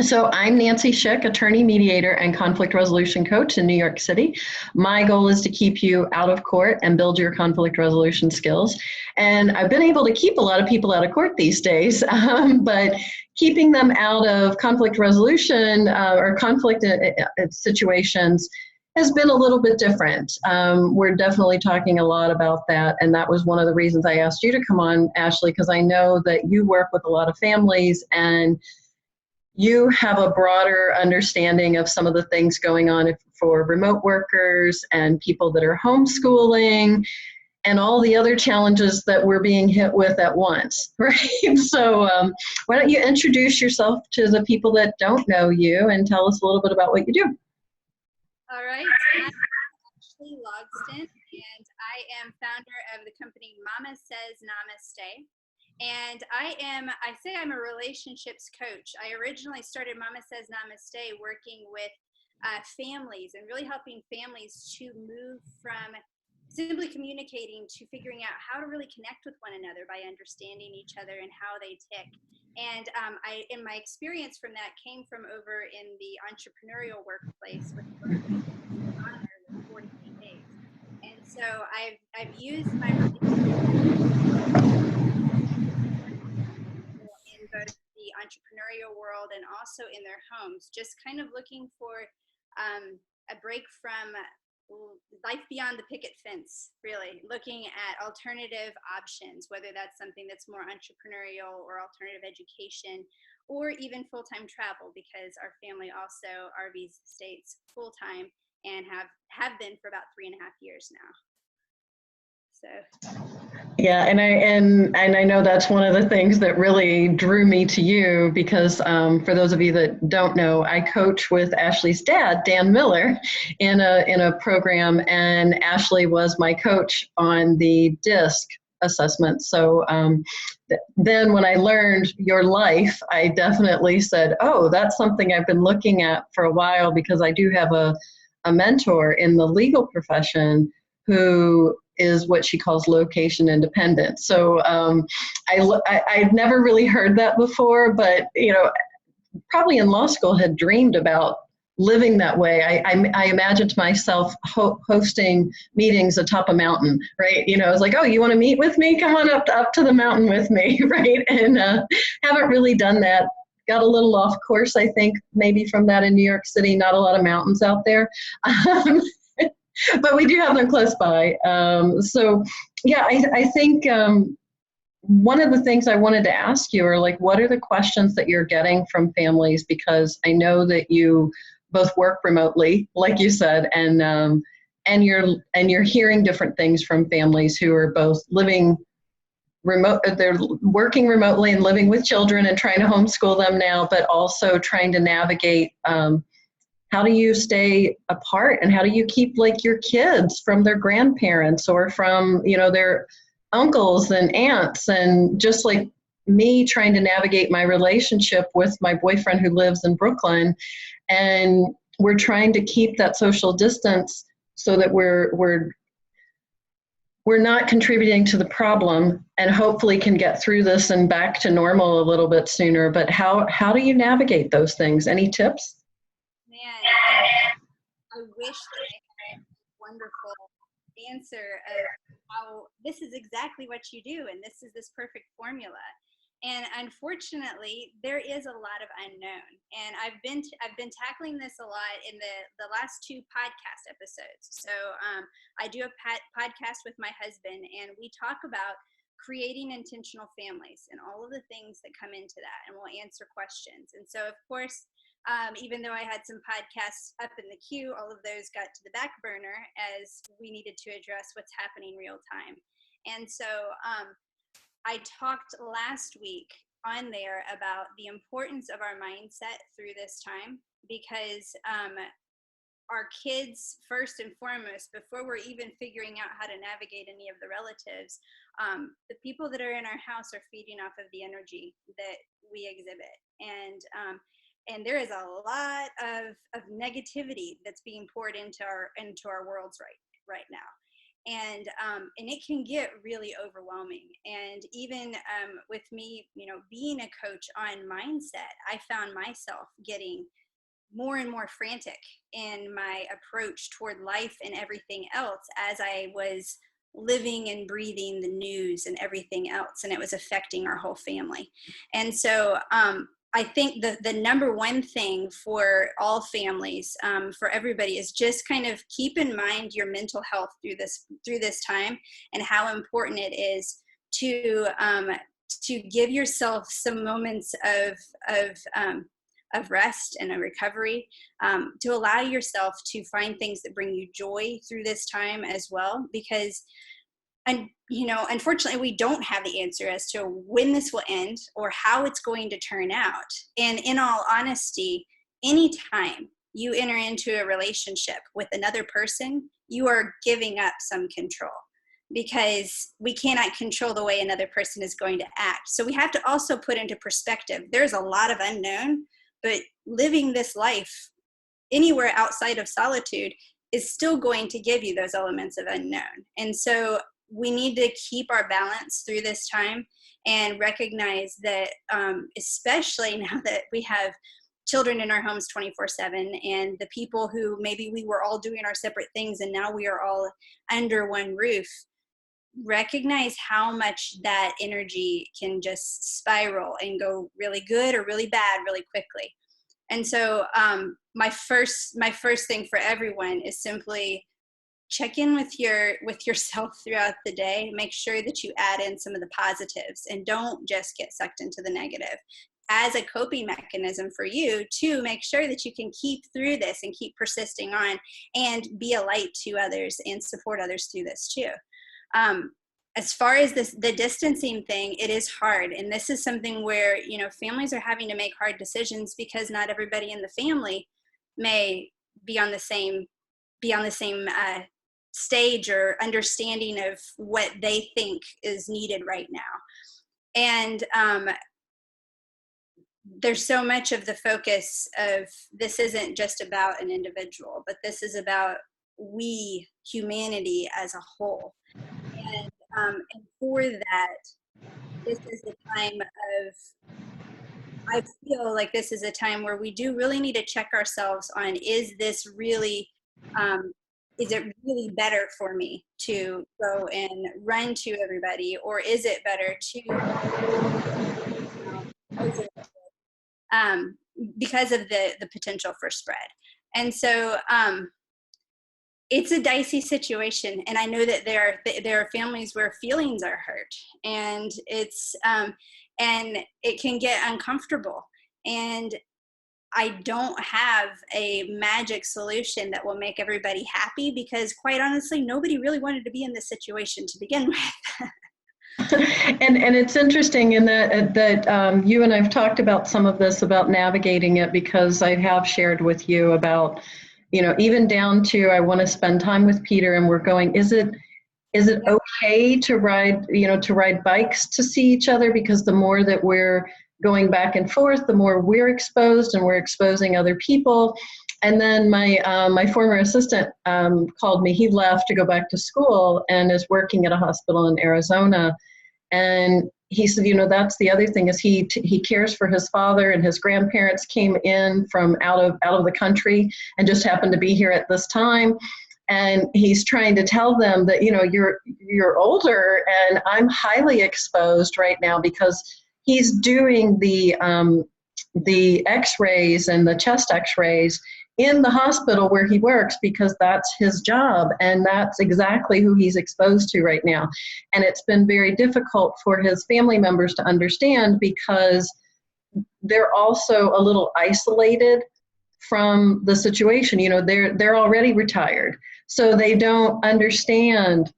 So I'm Nancy Schick, attorney, mediator, and conflict resolution coach in New York City. My goal is to keep you out of court and build your conflict resolution skills. And I've been able to keep a lot of people out of court these days, but keeping them out of conflict resolution or conflict situations has been a little bit different. We're definitely talking a lot about that, and that was one of the reasons I asked you to come on, Ashley, because I know that you work with a lot of families and you have a broader understanding of some of the things going on for remote workers and people that are homeschooling and all the other challenges that we're being hit with at once, right? So why don't you introduce yourself to the people that don't know you and tell us a little bit about what you do? All right, I'm Ashley Logsdon, and I am founder of the company Mama Says Namaste. And I'm a relationships coach. I originally started Mama Says Namaste working with families and really helping families to move from simply communicating to figuring out how to really connect with one another by understanding each other and how they tick. And in my experience from that came from over in the entrepreneurial workplace with 48 days. And so I've used my in both the entrepreneurial world and also in their homes, just kind of looking for a break from life beyond the picket fence, really looking at alternative options, whether that's something that's more entrepreneurial or alternative education or even full-time travel, because our family also RVs states full-time and have been for about 3.5 years now. So yeah, and I know that's one of the things that really drew me to you, because for those of you that don't know, I coach with Ashley's dad, Dan Miller, in a program, and Ashley was my coach on the DISC assessment. So then when I learned your life, I definitely said, oh, that's something I've been looking at for a while, because I do have a mentor in the legal profession who is what she calls location independent. So I'd never really heard that before, but probably in law school had dreamed about living that way. I imagined myself hosting meetings atop a mountain, right? I was like, oh, you want to meet with me? Come on up to the mountain with me, right? And haven't really done that. Got a little off course, I think, maybe from that in New York City. Not a lot of mountains out there. But we do have them close by. So yeah, I think one of the things I wanted to ask you are, like, what are the questions that you're getting from families? Because I know that you both work remotely, like you said, and you're hearing different things from families who are both living remote, they're working remotely and living with children and trying to homeschool them now, but also trying to navigate how do you stay apart, and how do you keep, like, your kids from their grandparents or from, their uncles and aunts, and just like me trying to navigate my relationship with my boyfriend who lives in Brooklyn, and we're trying to keep that social distance so that we're not contributing to the problem, and hopefully can get through this and back to normal a little bit sooner. But how do you navigate those things? Any tips? Man, I wish that I had a wonderful answer of how this is exactly what you do and this is this perfect formula. And unfortunately, there is a lot of unknown. And I've been tackling this a lot in the last 2 podcast episodes. So I do a podcast with my husband, and we talk about creating intentional families and all of the things that come into that, and we'll answer questions. And so, of course, even though I had some podcasts up in the queue, all of those got to the back burner as we needed to address what's happening real time. And so I talked last week on there about the importance of our mindset through this time, because our kids, first and foremost, before we're even figuring out how to navigate any of the relatives, the people that are in our house are feeding off of the energy that we exhibit. And there is a lot of negativity that's being poured into our worlds right now. And it can get really overwhelming. And even with me, being a coach on mindset, I found myself getting more and more frantic in my approach toward life and everything else as I was living and breathing the news and everything else, and it was affecting our whole family. And so I think the number one thing for all families, for everybody, is just kind of keep in mind your mental health through this time, and how important it is to give yourself some moments of rest and a recovery, to allow yourself to find things that bring you joy through this time as well, because unfortunately, we don't have the answer as to when this will end or how it's going to turn out. And in all honesty, anytime you enter into a relationship with another person, you are giving up some control, because we cannot control the way another person is going to act. So we have to also put into perspective, there's a lot of unknown, but living this life anywhere outside of solitude is still going to give you those elements of unknown. And so we need to keep our balance through this time, and recognize that, especially now that we have children in our homes 24/7, and the people who maybe we were all doing our separate things and now we are all under one roof, recognize how much that energy can just spiral and go really good or really bad really quickly. And so my first thing for everyone is simply check in with yourself throughout the day. Make sure that you add in some of the positives and don't just get sucked into the negative, as a coping mechanism for you to make sure that you can keep through this and keep persisting on and be a light to others and support others through this too. As far as the distancing thing, it is hard. And this is something where, families are having to make hard decisions, because not everybody in the family may be on the same stage or understanding of what they think is needed right now. And there's so much of the focus of this isn't just about an individual, but this is about humanity as a whole. And for that, this is a time I feel like this is a time where we do really need to check ourselves on, is this really, is it really better for me to go and run to everybody, or is it better to, because of the potential for spread. And so it's a dicey situation, and I know that there are families where feelings are hurt, and and it can get uncomfortable. And I don't have a magic solution that will make everybody happy, because quite honestly, nobody really wanted to be in this situation to begin with. And it's interesting in that you and I've talked about some of this, about navigating it, because I have shared with you about, even down to, I want to spend time with Peter, and we're going, is it okay to ride bikes to see each other? Because the more that we're going back and forth, the more we're exposed, and we're exposing other people. And then my former assistant called me. He left to go back to school and is working at a hospital in Arizona. And he said, that's the other thing, is he cares for his father, and his grandparents came in from out of the country and just happened to be here at this time. And he's trying to tell them that, you're older, and I'm highly exposed right now, because he's doing the x-rays and the chest x-rays in the hospital where he works, because that's his job, and that's exactly who he's exposed to right now. And it's been very difficult for his family members to understand, because they're also a little isolated from the situation. They're already retired, so they don't understand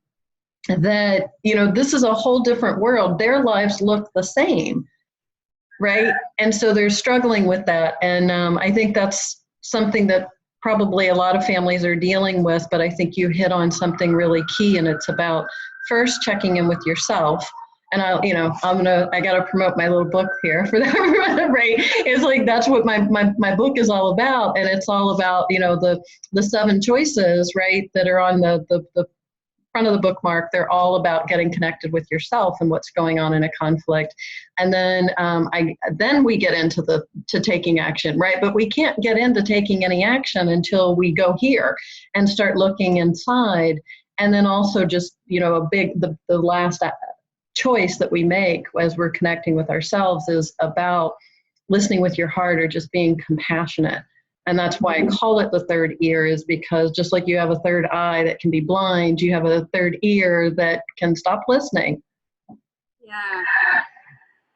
that, this is a whole different world. Their lives look the same, right? And so they're struggling with that. And I think that's something that probably a lot of families are dealing with, but I think you hit on something really key, and it's about first checking in with yourself. And I got to promote my little book here for that, right? It's like, that's what my book is all about. And it's all about, the 7 choices, right, that are on the front of the bookmark, they're all about getting connected with yourself and what's going on in a conflict. And then then we get into to taking action, right? But we can't get into taking any action until we go here and start looking inside. And then also just, the last choice that we make as we're connecting with ourselves is about listening with your heart or just being compassionate. And that's why I call it the third ear, is because just like you have a third eye that can be blind, you have a third ear that can stop listening. Yeah.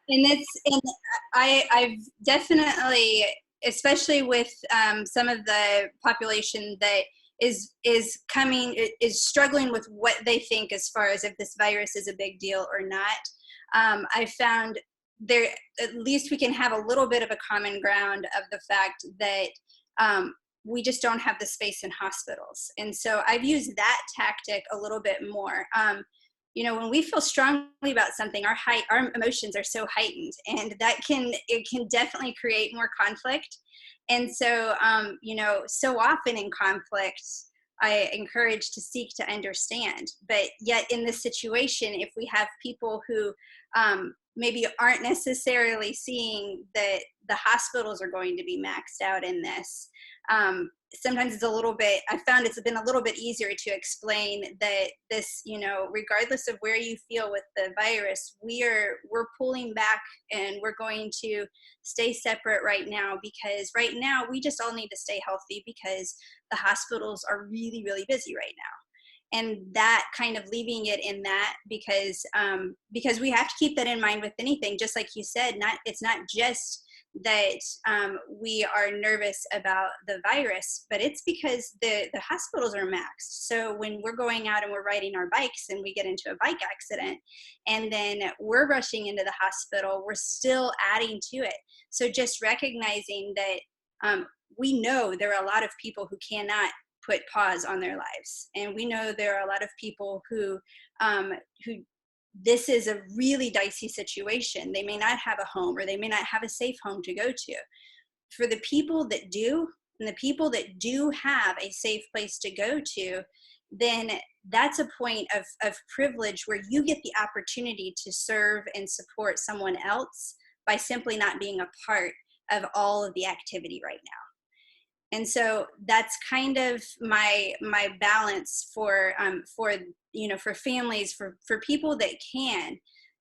And I've definitely, especially with some of the population that is struggling with what they think as far as if this virus is a big deal or not. I found there, at least we can have a little bit of a common ground of the fact that we just don't have the space in hospitals. And so I've used that tactic a little bit more. When we feel strongly about something, our emotions are so heightened, and it can definitely create more conflict. And so, so often in conflict, I encourage to seek to understand. But yet in this situation, if we have people who maybe aren't necessarily seeing that the hospitals are going to be maxed out in this, sometimes I found it's been a little bit easier to explain that this, regardless of where you feel with the virus, we're pulling back and we're going to stay separate right now, because right now we just all need to stay healthy because the hospitals are really, really busy right now. And that kind of leaving it in that, because we have to keep that in mind with anything, just like you said, it's not just that we are nervous about the virus, but it's because the hospitals are maxed. So when we're going out and we're riding our bikes and we get into a bike accident and then we're rushing into the hospital, we're still adding to it. So just recognizing that we know there are a lot of people who cannot put pause on their lives. And we know there are a lot of people who this is a really dicey situation. They may not have a home, or they may not have a safe home to go to. For the people that do, and the people that do have a safe place to go to, then that's a point of privilege where you get the opportunity to serve and support someone else by simply not being a part of all of the activity right now. And so that's kind of my balance for families, for people that can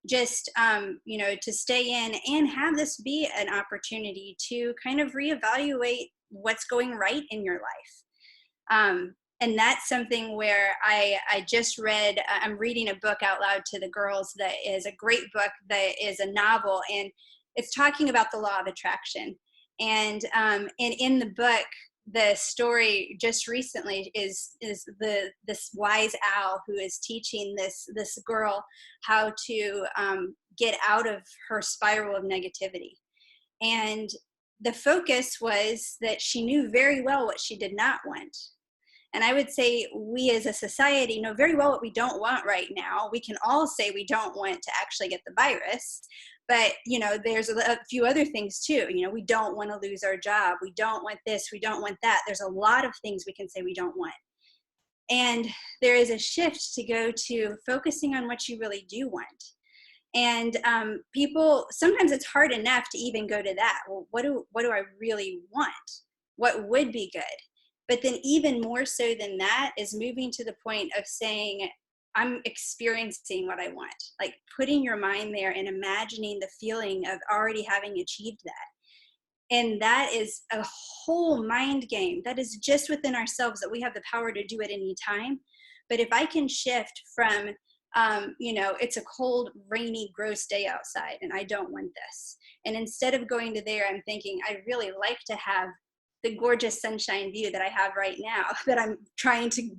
just, to stay in and have this be an opportunity to kind of reevaluate what's going right in your life. And that's something where I just read, I'm reading a book out loud to the girls that is a great book, that is a novel, and it's talking about the law of attraction. And in the book, the story just recently is this wise owl who is teaching this girl how to get out of her spiral of negativity. And the focus was that she knew very well what she did not want. And I would say we as a society know very well what we don't want right now. We can all say we don't want to actually get the virus. But, there's a few other things too. We don't want to lose our job. We don't want this. We don't want that. There's a lot of things we can say we don't want. And there is a shift to go to focusing on what you really do want. And people, sometimes it's hard enough to even go to that. Well, what do I really want? What would be good? But then even more so than that is moving to the point of saying, I'm experiencing what I want, like putting your mind there and imagining the feeling of already having achieved that. And that is a whole mind game that is just within ourselves, that we have the power to do at any time. But if I can shift from, it's a cold, rainy, gross day outside and I don't want this. And instead of going to there, I'm thinking, I'd really like to have the gorgeous sunshine view that I have right now, that I'm trying to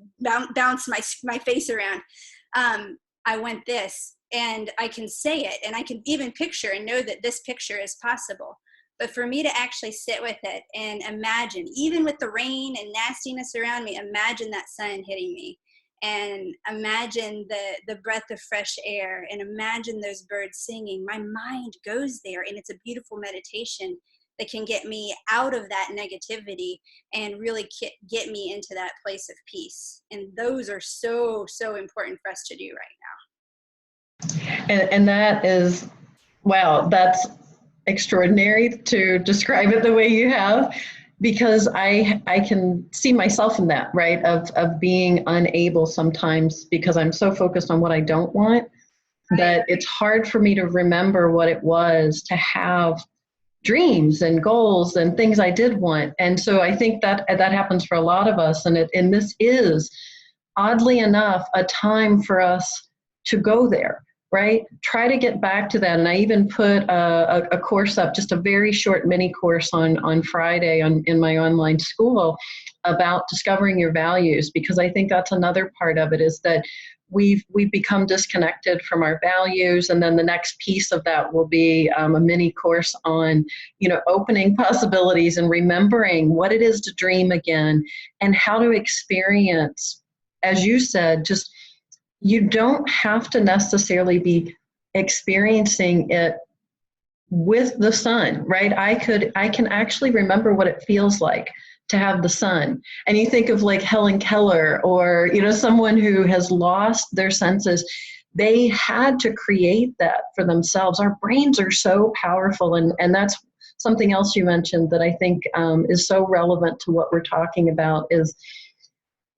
bounce my face around. I want this, and I can say it, and I can even picture and know that this picture is possible. But for me to actually sit with it and imagine, even with the rain and nastiness around me, imagine that sun hitting me, and imagine the breath of fresh air, and imagine those birds singing. My mind goes there, and it's a beautiful meditation. that can get me out of that negativity and really get me into that place of peace. And those are so, so important for us to do right now. And that is, wow, that's extraordinary to describe it the way you have, because I can see myself in that, right? Of being unable sometimes because I'm so focused on what I don't want, that it's hard for me to remember what it was to have dreams and goals and things I did want. And so I think that happens for a lot of us. And this is, oddly enough, a time for us to go there, right? Try to get back to that. And I even put a course up, just a very short mini course on Friday in my online school about discovering your values, because I think that's another part of it, is that we've become disconnected from our values. And then the next piece of that will be a mini course on, opening possibilities and remembering what it is to dream again, and how to experience, as you said, just, you don't have to necessarily be experiencing it with the sun, right? I can actually remember what it feels like to have the sun. And you think of like Helen Keller, or, someone who has lost their senses. They had to create that for themselves. Our brains are so powerful. And that's something else you mentioned that I think is so relevant to what we're talking about, is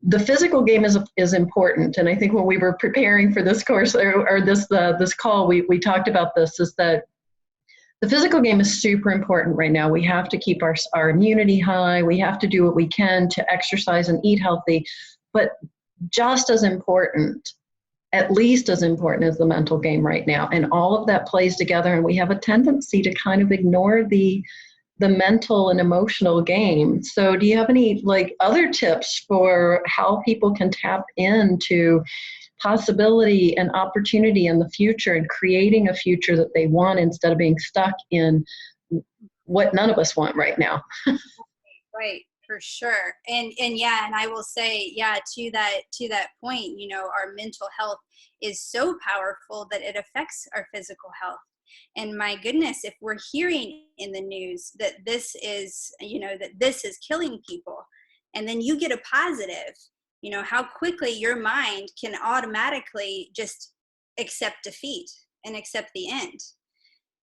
the physical game is important. And I think when we were preparing for this course or this call, we talked about this, is that the physical game is super important right now. We have to keep our immunity high. We have to do what we can to exercise and eat healthy. But just as important, at least as important, as the mental game right now. And all of that plays together. And we have a tendency to kind of ignore the mental and emotional game. So do you have any other tips for how people can tap into possibility and opportunity in the future, and creating a future that they want, instead of being stuck in what none of us want right now? Right, for sure. And I will say, to that point, our mental health is so powerful that it affects our physical health. And my goodness, if we're hearing in the news that this is killing people, and then you get a positive, how quickly your mind can automatically just accept defeat and accept the end.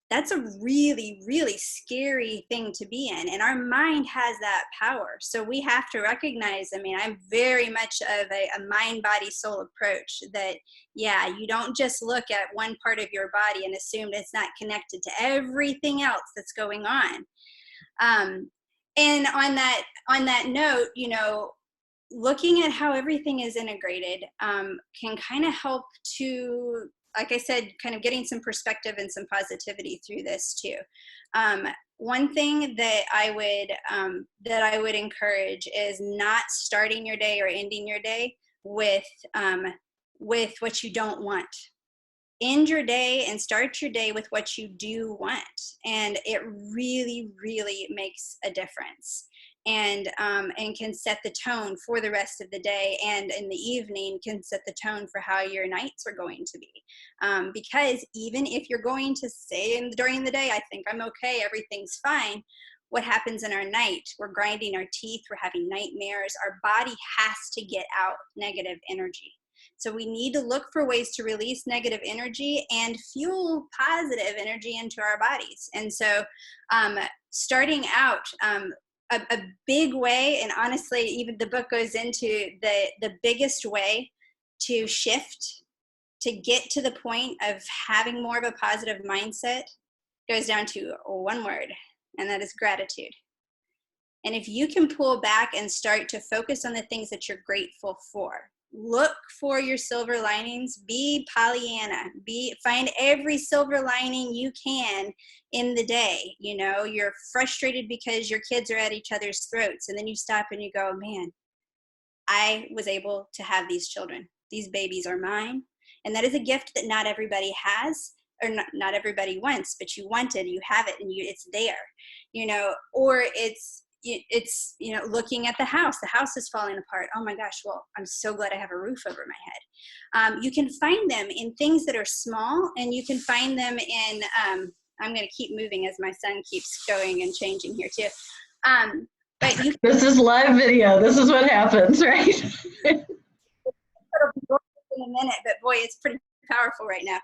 That's a really, really scary thing to be in. And our mind has that power. So we have to recognize, I'm very much of a mind, body, soul approach, that, you don't just look at one part of your body and assume it's not connected to everything else that's going on. And on that note, looking at how everything is integrated can kind of help to, like I said, kind of getting some perspective and some positivity through this too. One thing that I would encourage is not starting your day or ending your day with what you don't want. End your day and start your day with what you do want, and it really, really makes a difference. And can set the tone for the rest of the day, and in the evening can set the tone for how your nights are going to be. Because even if you're going to say during the day, I think I'm okay, everything's fine, what happens in our night? We're grinding our teeth, we're having nightmares, our body has to get out negative energy. So we need to look for ways to release negative energy and fuel positive energy into our bodies. And so starting out, a big way, and honestly, even the book goes into the biggest way to shift, to get to the point of having more of a positive mindset, goes down to one word, and that is gratitude. And if you can pull back and start to focus on the things that you're grateful for, look for your silver linings, be Pollyanna, find every silver lining you can in the day. You're frustrated because your kids are at each other's throats, and then you stop and you go, man, I was able to have these children. These babies are mine. And that is a gift that not everybody has, or not everybody wants, but you want it, you have it, and it's there. Or it's looking at the house is falling apart. Oh my gosh, well, I'm so glad I have a roof over my head. You can find them in things that are small, and you can find them in I'm going to keep moving as my son keeps going and changing here too. But this is live video. This is what happens, right? It'll be in a minute, but boy, it's pretty powerful right now.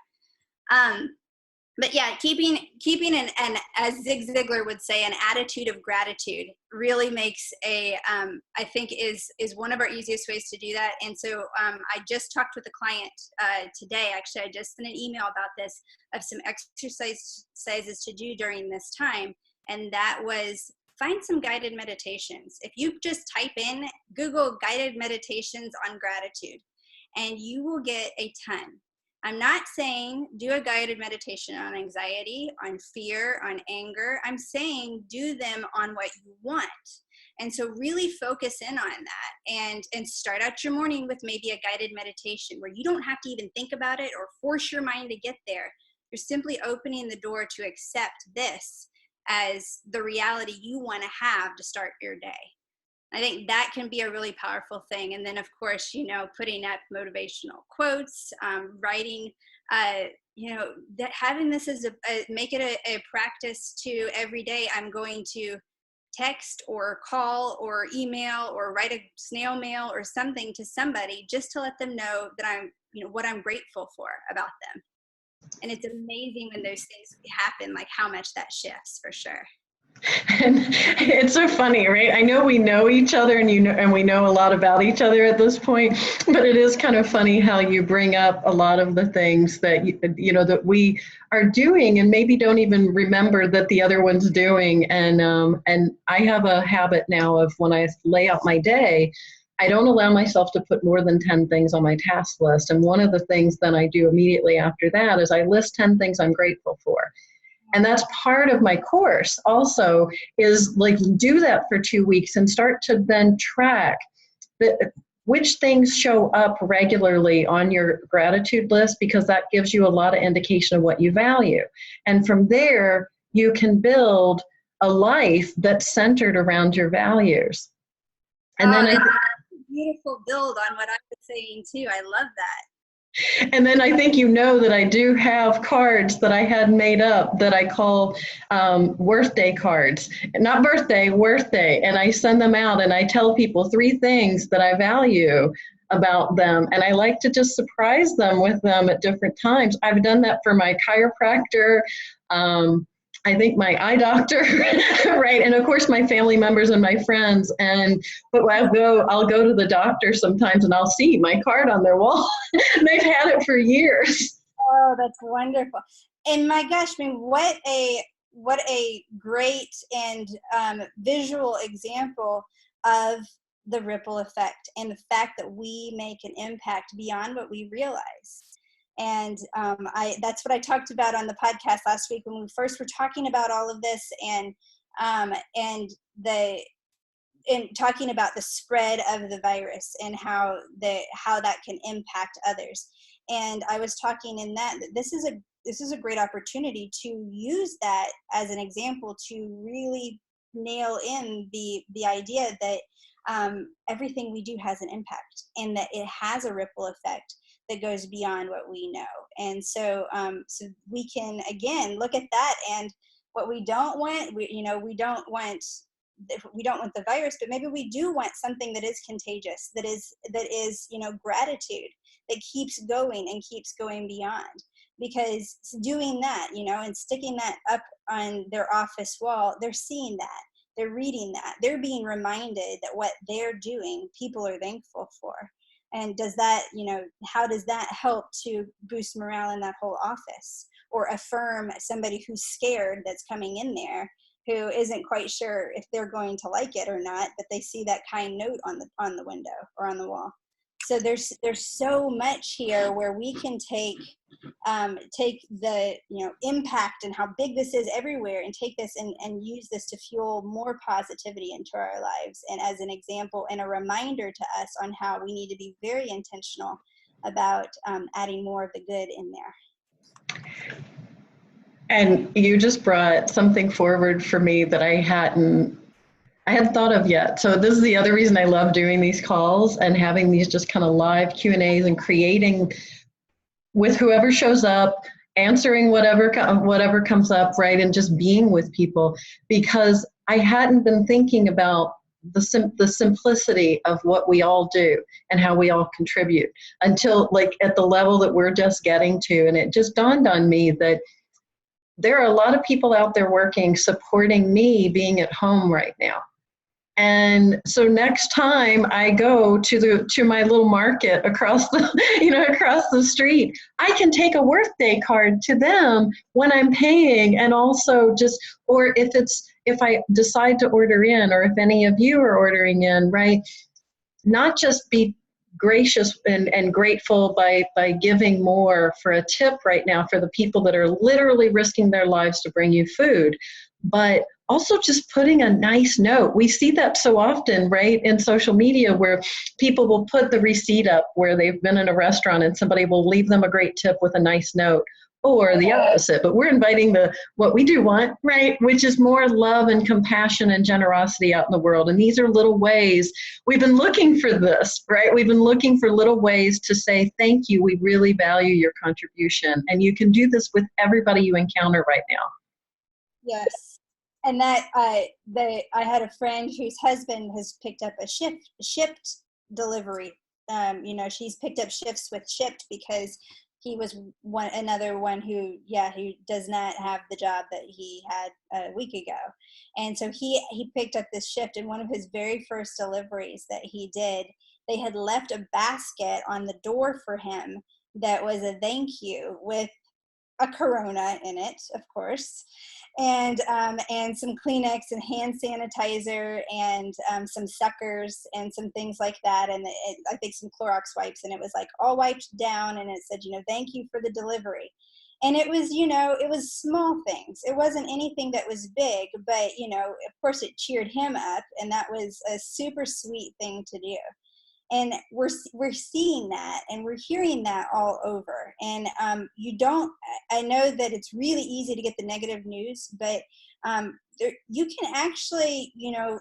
But yeah, keeping an, as Zig Ziglar would say, an attitude of gratitude really makes I think is one of our easiest ways to do that. And so I just talked with a client today. Actually, I just sent an email about this, of some exercises to do during this time. And that was, find some guided meditations. If you just type in, Google guided meditations on gratitude, and you will get a ton. I'm not saying do a guided meditation on anxiety, on fear, on anger. I'm saying do them on what you want. And so really focus in on that, and start out your morning with maybe a guided meditation where you don't have to even think about it or force your mind to get there. You're simply opening the door to accept this as the reality you want to have to start your day. I think that can be a really powerful thing. And then, of course, putting up motivational quotes, writing, that having this as make it a practice to every day. I'm going to text or call or email or write a snail mail or something to somebody just to let them know that I'm, what I'm grateful for about them. And it's amazing when those things happen, like how much that shifts, for sure. And it's so funny, right? I know we know each other, and we know a lot about each other at this point, but it is kind of funny how you bring up a lot of the things that that we are doing and maybe don't even remember that the other one's doing. And I have a habit now of, when I lay out my day, I don't allow myself to put more than 10 things on my task list. And one of the things that I do immediately after that is I list 10 things I'm grateful for. And that's part of my course also, is like, do that for 2 weeks and start to then track which things show up regularly on your gratitude list, because that gives you a lot of indication of what you value. And from there, you can build a life that's centered around your values. And then that's a beautiful build on what I was saying too. I love that. And then I think that I do have cards that I had made up that I call worthday cards. Not birthday, worthday. And I send them out and I tell people 3 things that I value about them. And I like to just surprise them with them at different times. I've done that for my chiropractor, I think my eye doctor, right? And of course my family members and my friends. But I'll go to the doctor sometimes and I'll see my card on their wall. They've had it for years. Oh, that's wonderful. And my gosh, I mean, what a great and visual example of the ripple effect and the fact that we make an impact beyond what we realize. And that's what I talked about on the podcast last week when we first were talking about all of this, and talking about the spread of the virus and how that can impact others. And I was talking in that this is a great opportunity to use that as an example to really nail in the idea that everything we do has an impact, and that it has a ripple effect that goes beyond what we know. And so we can again look at that, and what we don't want, we don't want the virus, but maybe we do want something that is contagious, that is gratitude, that keeps going and keeps going beyond. Because doing that, and sticking that up on their office wall, they're seeing that, they're reading that, they're being reminded that what they're doing, people are thankful for. And does that, how does that help to boost morale in that whole office, or affirm somebody who's scared that's coming in there, who isn't quite sure if they're going to like it or not, but they see that kind note on the window or on the wall. So there's so much here where we can take the impact and how big this is everywhere, and take this and use this to fuel more positivity into our lives, and as an example and a reminder to us on how we need to be very intentional about adding more of the good in there. And you just brought something forward for me that I hadn't thought of yet. So this is the other reason I love doing these calls and having these just kind of live Q&As and creating with whoever shows up, answering whatever comes up, right, and just being with people, because I hadn't been thinking about the simplicity of what we all do and how we all contribute until like at the level that we're just getting to. And it just dawned on me that there are a lot of people out there working, supporting me being at home right now. And so next time I go to my little market across across the street, I can take a birthday card to them when I'm paying, and also just, or if I decide to order in, or if any of you are ordering in, right? Not just be gracious and grateful by giving more for a tip right now for the people that are literally risking their lives to bring you food, but also just putting a nice note. We see that so often, right, in social media, where people will put the receipt up where they've been in a restaurant and somebody will leave them a great tip with a nice note, or the opposite. But we're inviting what we do want, right, which is more love and compassion and generosity out in the world. And these are little ways. We've been looking for this, right? We've been looking for little ways to say, thank you, we really value your contribution. And you can do this with everybody you encounter right now. Yes. And that I had a friend whose husband has picked up a shipped delivery. She's picked up shifts with Shipped because he was another one who does not have the job that he had a week ago. And so he picked up this shift, and one of his very first deliveries that he did, they had left a basket on the door for him that was a thank you with a Corona in it, of course, and some Kleenex and hand sanitizer and some suckers and some things like that, and I think some Clorox wipes, and it was like all wiped down, and it said, thank you for the delivery. And it was, it was small things. It wasn't anything that was big, but, of course it cheered him up, and that was a super sweet thing to do. And we're seeing that, and we're hearing that all over. And I know that it's really easy to get the negative news, but you can actually,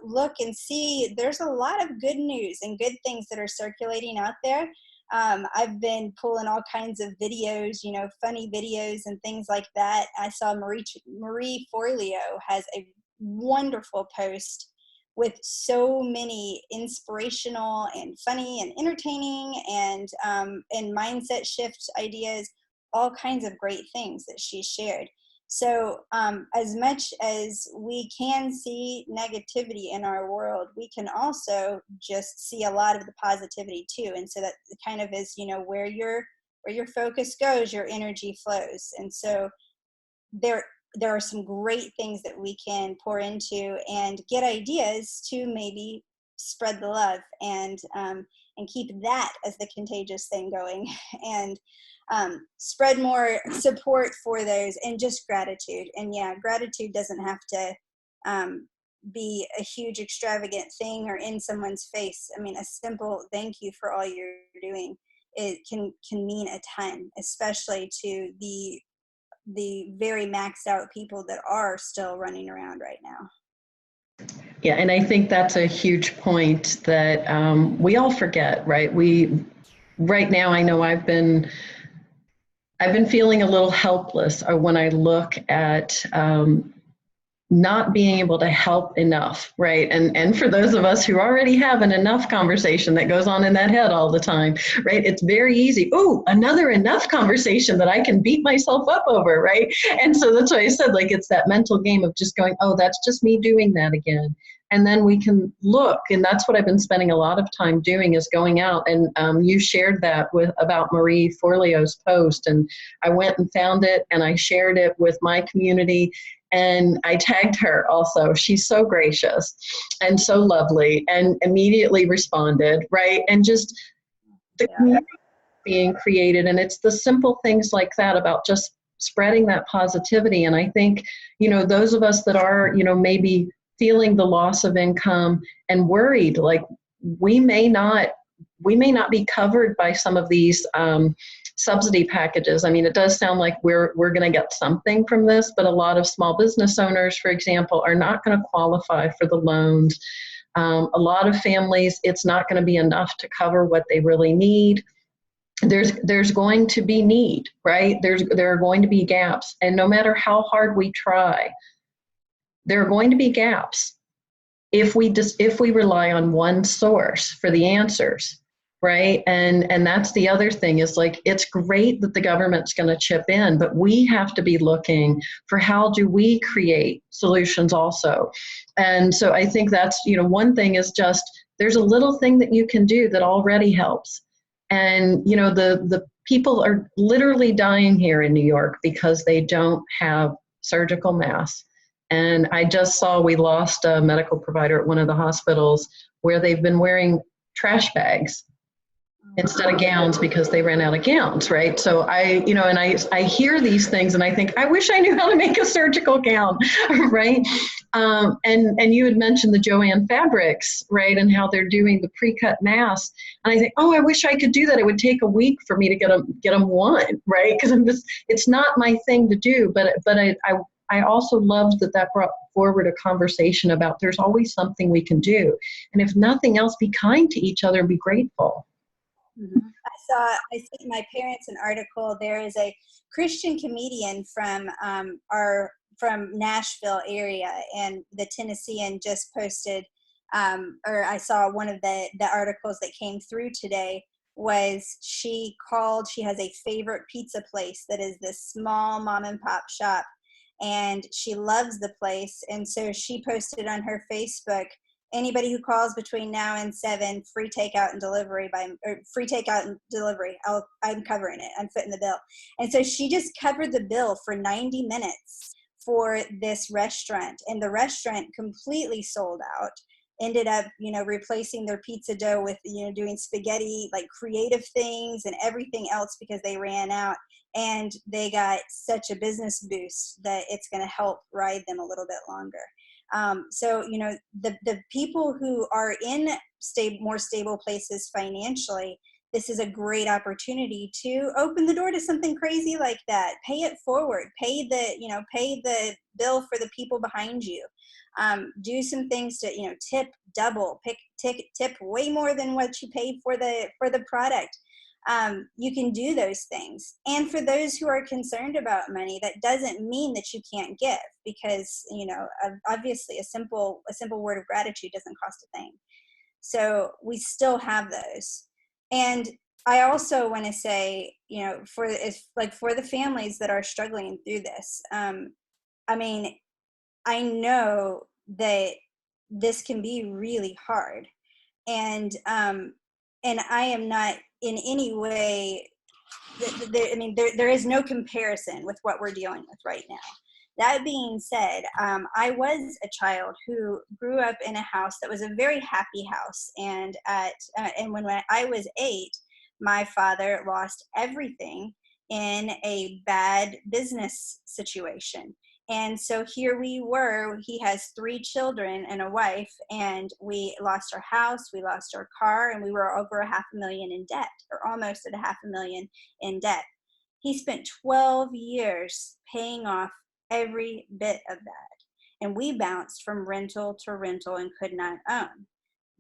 look and see there's a lot of good news and good things that are circulating out there. I've been pulling all kinds of videos, funny videos and things like that. I saw Marie Forleo has a wonderful post with so many inspirational and funny and entertaining and mindset shift ideas, all kinds of great things that she shared. So as much as we can see negativity in our world, we can also just see a lot of the positivity too. And so that kind of is, where your focus goes, your energy flows. And so there are some great things that we can pour into and get ideas to maybe spread the love and keep that as the contagious thing going, and spread more support for those, and just gratitude. And gratitude doesn't have to be a huge extravagant thing or in someone's face. I mean, a simple thank you for all you're doing, it can mean a ton, especially to the very maxed out people that are still running around right now. Yeah, and I think that's a huge point that we all forget, right? Right now, I know I've been feeling a little helpless when I look at not being able to help enough, right? And for those of us who already have an enough conversation that goes on in that head all the time, right? It's very easy. Oh, another enough conversation that I can beat myself up over, right? And so that's why I said, like, it's that mental game of just going, oh, that's just me doing that again. And then we can look, and that's what I've been spending a lot of time doing, is going out, and you shared that about Marie Forleo's post, and I went and found it, and I shared it with my community, and I tagged her also. She's so gracious and so lovely, and immediately responded, right? And just the community being created, and it's the simple things like that about just spreading that positivity. And I think, those of us that are, maybe feeling the loss of income and worried, like we may not be covered by some of these subsidy packages. I mean, it does sound like we're going to get something from this, but a lot of small business owners, for example, are not going to qualify for the loans. A lot of families, it's not going to be enough to cover what they really need. there's going to be need, right? There are going to be gaps, and no matter how hard we try, there are going to be gaps if we rely on one source for the answers, right? And that's the other thing, is like, it's great that the government's going to chip in, but we have to be looking for how do we create solutions also. And so I think that's, one thing is just, there's a little thing that you can do that already helps. And the people are literally dying here in New York because they don't have surgical masks. And I just saw we lost a medical provider at one of the hospitals where they've been wearing trash bags instead of gowns because they ran out of gowns, right? So I hear these things and I think, I wish I knew how to make a surgical gown, right? And you had mentioned the Joanne Fabrics, right? And how they're doing the pre-cut masks. And I think, oh, I wish I could do that. It would take a week for me to get them one, right? Because it's not my thing to do, but I also loved that brought forward a conversation about there's always something we can do. And if nothing else, be kind to each other and be grateful. Mm-hmm. I sent my parents an article. There is a Christian comedian from Nashville area, and the Tennessean just posted, or I saw one of the articles that came through today, was she has a favorite pizza place that is this small mom and pop shop, and she loves the place. And so she posted on her Facebook, anybody who calls between now and 7, free takeout and delivery I'm covering it. I'm footing the bill. And so she just covered the bill for 90 minutes for this restaurant, and the restaurant completely sold out. Ended up, replacing their pizza dough with, doing spaghetti, like creative things and everything else, because they ran out. And they got such a business boost that it's going to help ride them a little bit longer. So, the people who are in more stable places financially, this is a great opportunity to open the door to something crazy like that. Pay it forward. Pay the bill for the people behind you. Do some things to, tip double, tip way more than what you paid for the product. You can do those things. And for those who are concerned about money, that doesn't mean that you can't give, because, obviously a simple word of gratitude doesn't cost a thing. So we still have those. And I also want to say, for the families that are struggling through this, I know that this can be really hard, and I am not in any way, there is no comparison with what we're dealing with right now. That being said, I was a child who grew up in a house that was a very happy house, and when I was 8, my father lost everything in a bad business situation. And so here we were, he has 3 children and a wife, and we lost our house, we lost our car, and we were over $500,000 in debt, or almost at $500,000 in debt. He spent 12 years paying off every bit of that. And we bounced from rental to rental and could not own.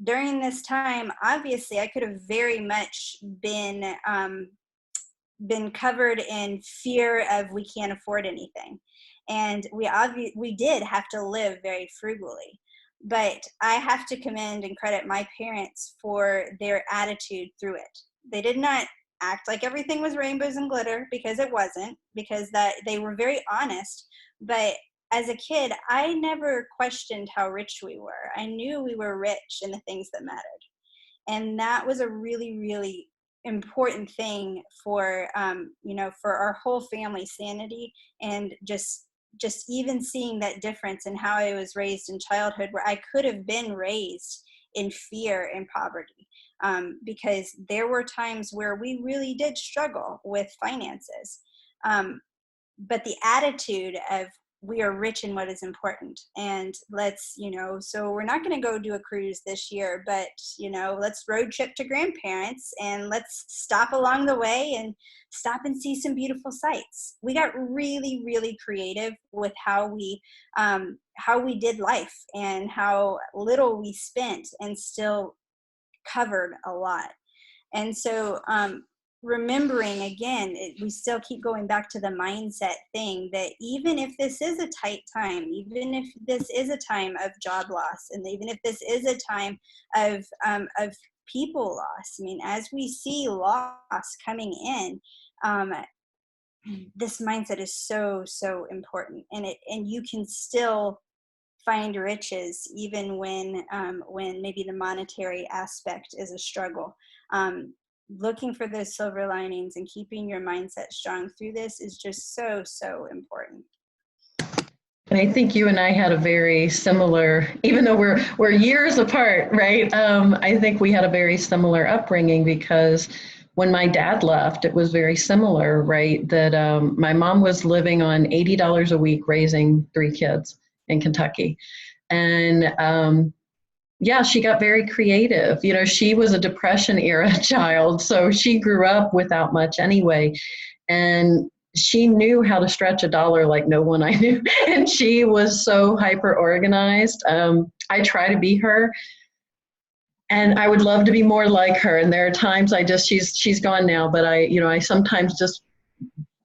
During this time, obviously, I could have very much been covered in fear of we can't afford anything. And we did have to live very frugally. But I have to commend and credit my parents for their attitude through it. They did not act like everything was rainbows and glitter, because it wasn't, because that they were very honest. But as a kid, I never questioned how rich we were. I knew we were rich in the things that mattered. And that was a really, really important thing for, for our whole family sanity, and just even seeing that difference in how I was raised in childhood, where I could have been raised in fear and poverty, because there were times where we really did struggle with finances. But the attitude of, we are rich in what is important, and let's, so we're not going to go do a cruise this year, but, let's road trip to grandparents, and let's stop along the way and stop and see some beautiful sights. We got really, really creative with how we did life, and how little we spent and still covered a lot. And so, remembering again, we still keep going back to the mindset thing, that even if this is a tight time, even if this is a time of job loss, and even if this is a time of people loss, I mean, as we see loss coming in, this mindset is so, so important. And you can still find riches even when maybe the monetary aspect is a struggle. Looking for those silver linings and keeping your mindset strong through this is just so, so important. And I think you and I had a very similar, even though we're years apart, right? I think we had a very similar upbringing, because when my dad left, it was very similar, right? That my mom was living on $80 a week, raising 3 kids in Kentucky. And yeah, she got very creative. You know, she was a Depression era child, so she grew up without much anyway. And she knew how to stretch a dollar like no one I knew. And she was so hyper organized. I try to be her. And I would love to be more like her. And there are times she's gone now, but I sometimes just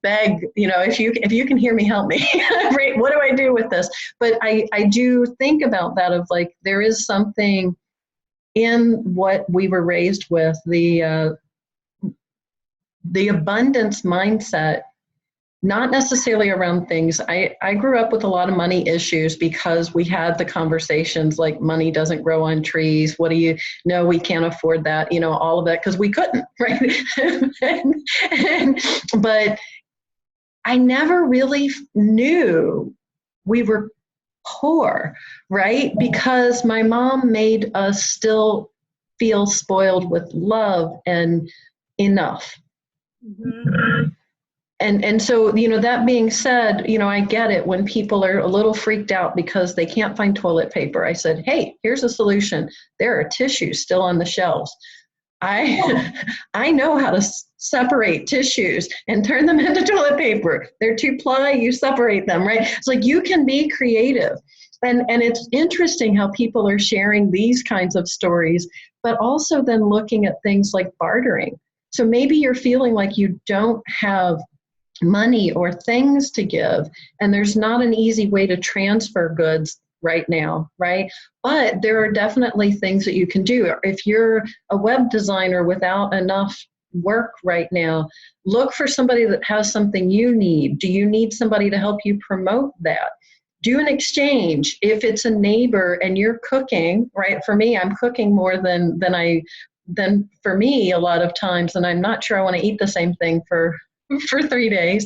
beg, if you can hear me, help me. Right? What do I do with this? But I do think about that, of like, there is something in what we were raised with, the abundance mindset, not necessarily around things. I grew up with a lot of money issues because we had the conversations like, money doesn't grow on trees. What do you know? We can't afford that, all of that, because we couldn't, right? But I never really knew we were poor, right? Because my mom made us still feel spoiled with love and enough. Mm-hmm. And so, that being said, I get it when people are a little freaked out because they can't find toilet paper. I said, hey, here's a solution. There are tissues still on the shelves. I know how to separate tissues and turn them into toilet paper. They're 2-ply, you separate them, right? It's like, you can be creative. And it's interesting how people are sharing these kinds of stories, but also then looking at things like bartering. So maybe you're feeling like you don't have money or things to give, and there's not an easy way to transfer goods right now, right? But there are definitely things that you can do. If you're a web designer without enough work right now, look for somebody that has something you need. Do you need somebody to help you promote that? Do an exchange. If it's a neighbor and you're cooking, right? For me, I'm cooking more than for me a lot of times, and I'm not sure I want to eat the same thing for 3 days.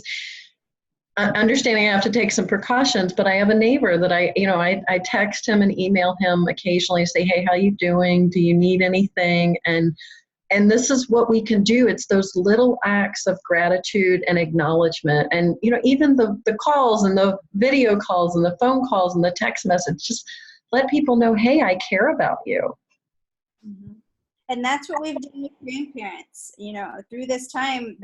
Understanding I have to take some precautions, but I have a neighbor that I text him and email him occasionally, say, hey, how you doing? Do you need anything? And this is what we can do. It's those little acts of gratitude and acknowledgement. And, even the calls and the video calls and the phone calls and the text message, just let people know, hey, I care about you. Mm-hmm. And that's what we've done with grandparents, through this time.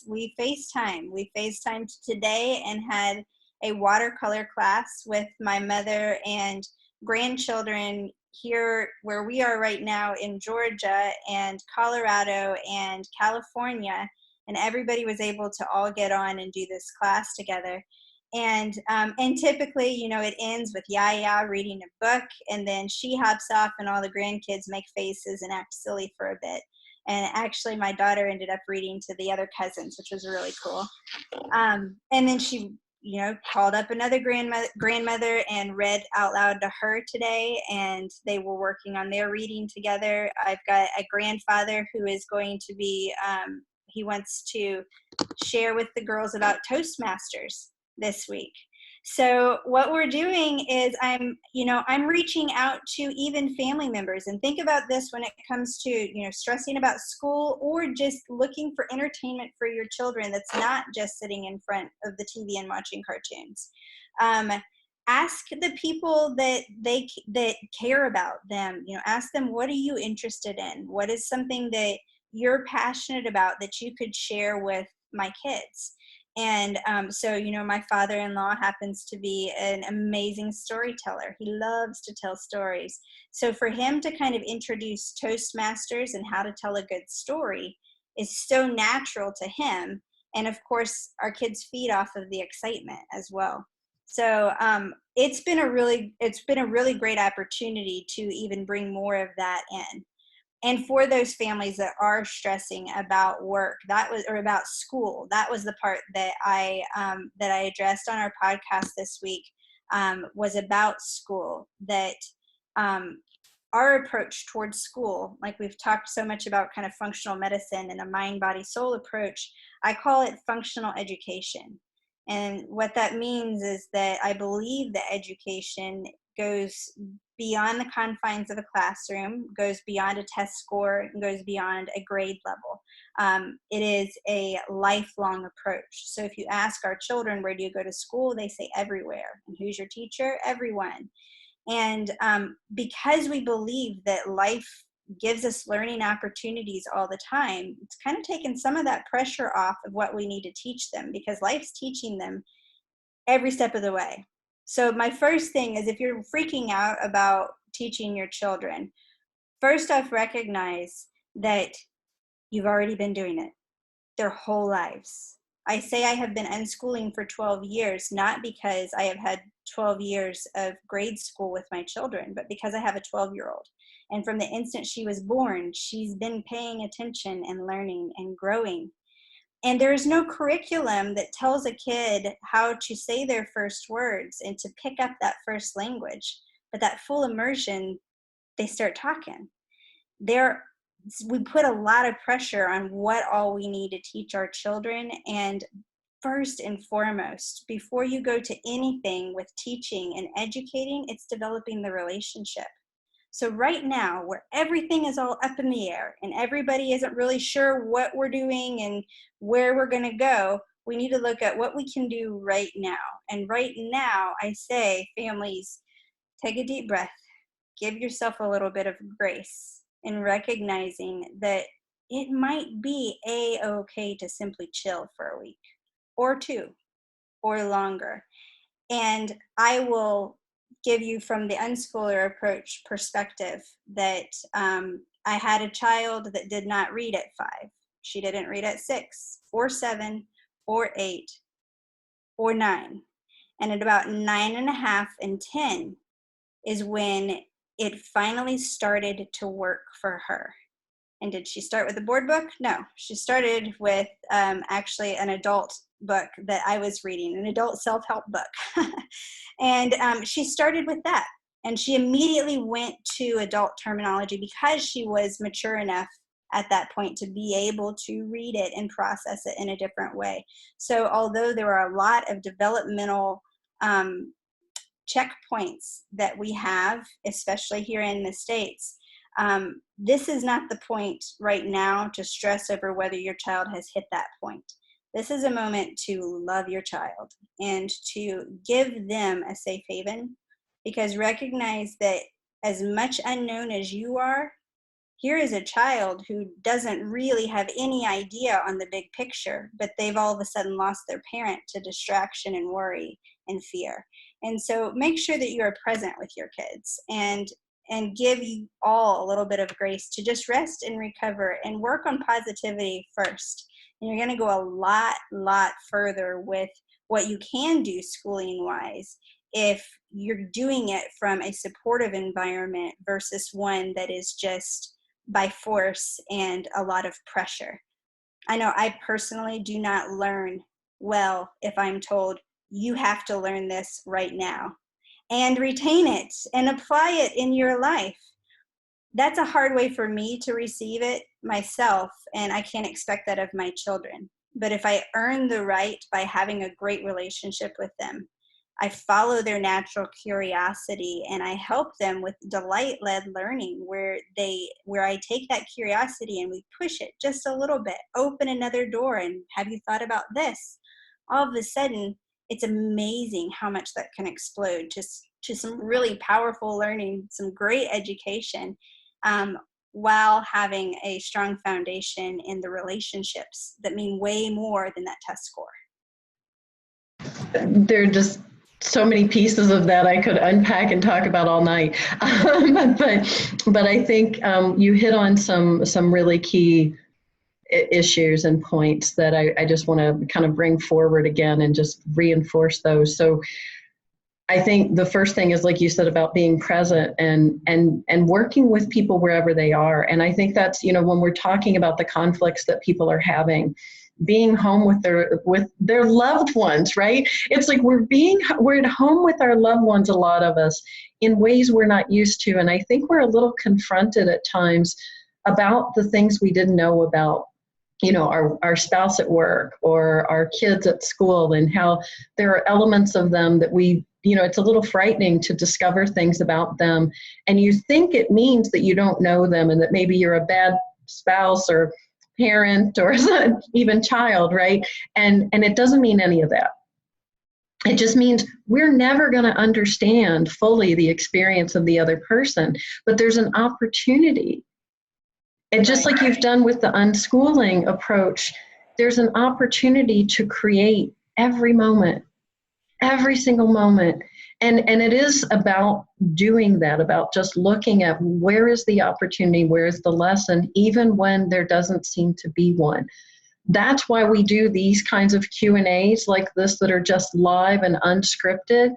We FaceTime. We FaceTimed today and had a watercolor class with my mother and grandchildren here where we are right now in Georgia and Colorado and California. And everybody was able to all get on and do this class together. And typically, it ends with Yaya reading a book, and then she hops off and all the grandkids make faces and act silly for a bit. And actually, my daughter ended up reading to the other cousins, which was really cool. And then she, called up another grandmother and read out loud to her today, and they were working on their reading together. I've got a grandfather who is going to be, he wants to share with the girls about Toastmasters this week. So what we're doing is I'm reaching out to even family members, and think about this when it comes to, stressing about school or just looking for entertainment for your children that's not just sitting in front of the TV and watching cartoons. Ask the people that care about them, ask them, what are you interested in? What is something that you're passionate about that you could share with my kids? And so, my father-in-law happens to be an amazing storyteller. He loves to tell stories. So for him to kind of introduce Toastmasters and how to tell a good story is so natural to him. And of course, our kids feed off of the excitement as well. So it's been a really great opportunity to even bring more of that in. And for those families that are stressing about work, or about school, that was the part that I addressed on our podcast this week, was about school. That our approach towards school, like we've talked so much about kind of functional medicine and a mind, body, soul approach, I call it functional education. And what that means is that I believe that education goes beyond the confines of a classroom, goes beyond a test score, and goes beyond a grade level. It is a lifelong approach. So if you ask our children, where do you go to school? They say everywhere. And who's your teacher? Everyone. And because we believe that life gives us learning opportunities all the time, it's kind of taken some of that pressure off of what we need to teach them, because life's teaching them every step of the way. So my first thing is, if you're freaking out about teaching your children, first off, recognize that you've already been doing it their whole lives. I say I have been unschooling for 12 years, not because I have had 12 years of grade school with my children, but because I have a 12-year-old. And from the instant she was born, she's been paying attention and learning and growing. And there's no curriculum that tells a kid how to say their first words and to pick up that first language. But that full immersion, they start talking. We put a lot of pressure on what all we need to teach our children. And first and foremost, before you go to anything with teaching and educating, it's developing the relationship. So right now, where everything is all up in the air and everybody isn't really sure what we're doing and where we're going to go, we need to look at what we can do right now. And right now, I say, families, take a deep breath, give yourself a little bit of grace in recognizing that it might be a-okay to simply chill for a week or two or longer. And I will give you, from the unschooler approach perspective, that I had a child that did not read at 5. She didn't read at 6 or 7 or 8 or 9. And at about 9.5 and 10 is when it finally started to work for her. And did she start with a board book? No, she started with actually an adult book that I was reading, an adult self-help book. And she started with that. And she immediately went to adult terminology because she was mature enough at that point to be able to read it and process it in a different way. So although there are a lot of developmental checkpoints that we have, especially here in the States, this is not the point right now to stress over whether your child has hit that point. This is a moment to love your child and to give them a safe haven, because recognize that as much unknown as you are, here is a child who doesn't really have any idea on the big picture, but they've all of a sudden lost their parent to distraction and worry and fear. And so make sure that you are present with your kids and give you all a little bit of grace to just rest and recover and work on positivity first. And you're going to go a lot further with what you can do schooling wise if you're doing it from a supportive environment versus one that is just by force and a lot of pressure. I know I personally do not learn well if I'm told, you have to learn this right now and retain it and apply it in your life. That's a hard way for me to receive it myself, and I can't expect that of my children. But if I earn the right by having a great relationship with them, I follow their natural curiosity and I help them with delight-led learning where I take that curiosity and we push it just a little bit, open another door and have you thought about this? All of a sudden, it's amazing how much that can explode to some really powerful learning, some great education, while having a strong foundation in the relationships that mean way more than that test score. There are just so many pieces of that I could unpack and talk about all night. But I think you hit on some really key issues and points that I just want to kind of bring forward again and just reinforce those. So I think the first thing is, like you said, about being present and working with people wherever they are. And I think that's, when we're talking about the conflicts that people are having, being home with their loved ones, right? It's like we're at home with our loved ones, a lot of us, in ways we're not used to. And I think we're a little confronted at times about the things we didn't know about, our spouse at work or our kids at school, and how there are elements of them that it's a little frightening to discover things about them. And you think it means that you don't know them and that maybe you're a bad spouse or parent or even child, right? And it doesn't mean any of that. It just means we're never going to understand fully the experience of the other person, but there's an opportunity. And just like you've done with the unschooling approach, there's an opportunity to create every moment, every single moment. And it is about doing that, about just looking at where is the opportunity, where is the lesson, even when there doesn't seem to be one. That's why we do these kinds of Q&As like this that are just live and unscripted.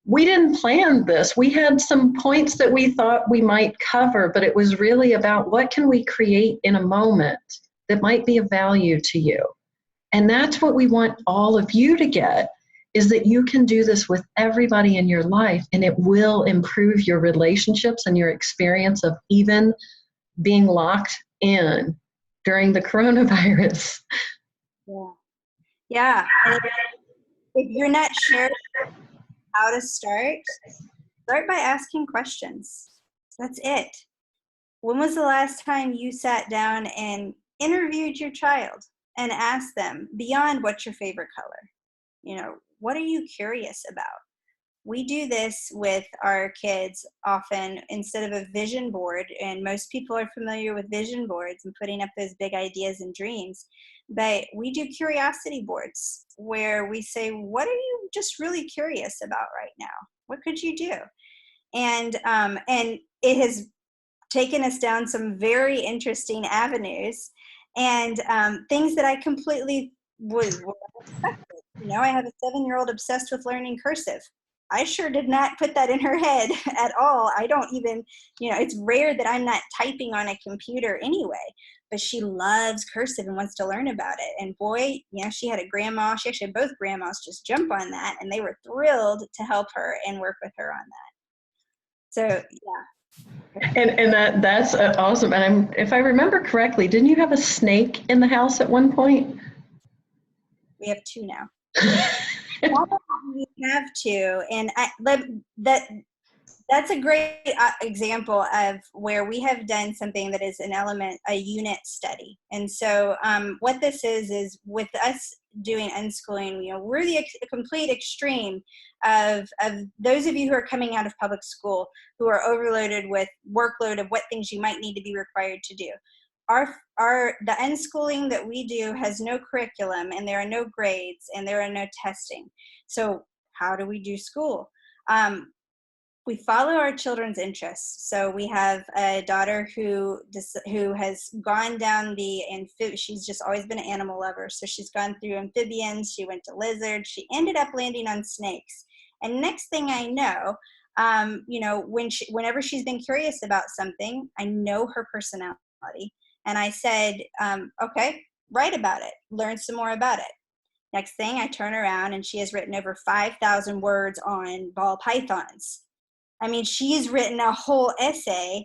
We didn't plan this. We had some points that we thought we might cover, but it was really about what can we create in a moment that might be of value to you. And that's what we want all of you to get, is that you can do this with everybody in your life, and it will improve your relationships and your experience of even being locked in during the coronavirus. Yeah. Yeah. If you're not sure how to start by asking questions. That's it. When was the last time you sat down and interviewed your child and asked them, beyond what's your favorite color? What are you curious about? We do this with our kids often instead of a vision board, and most people are familiar with vision boards and putting up those big ideas and dreams, but we do curiosity boards where we say, what are you just really curious about right now? What could you do? And it has taken us down some very interesting avenues and things that I completely was unexpected. I have a 7-year-old obsessed with learning cursive. I sure did not put that in her head at all. I don't even, it's rare that I'm not typing on a computer anyway, but she loves cursive and wants to learn about it. And boy, she had she actually had both grandmas just jump on that, and they were thrilled to help her and work with her on that. So, yeah. And that's awesome. And if I remember correctly, didn't you have a snake in the house at one point? We have 2 now. We have 2, and that's a great example of where we have done something that is a unit study. And so what this is with us doing unschooling, we're the complete extreme of those of you who are coming out of public school, who are overloaded with workload of what things you might need to be required to do. The unschooling that we do has no curriculum, and there are no grades, and there are no testing. So how do we do school? We follow our children's interests. So we have a daughter who has gone down she's just always been an animal lover. So she's gone through amphibians, she went to lizards, she ended up landing on snakes. And next thing I know, whenever she's been curious about something, I know her personality. And I said, okay, write about it, learn some more about it. Next thing, I turn around and she has written over 5,000 words on ball pythons. I mean, she's written a whole essay.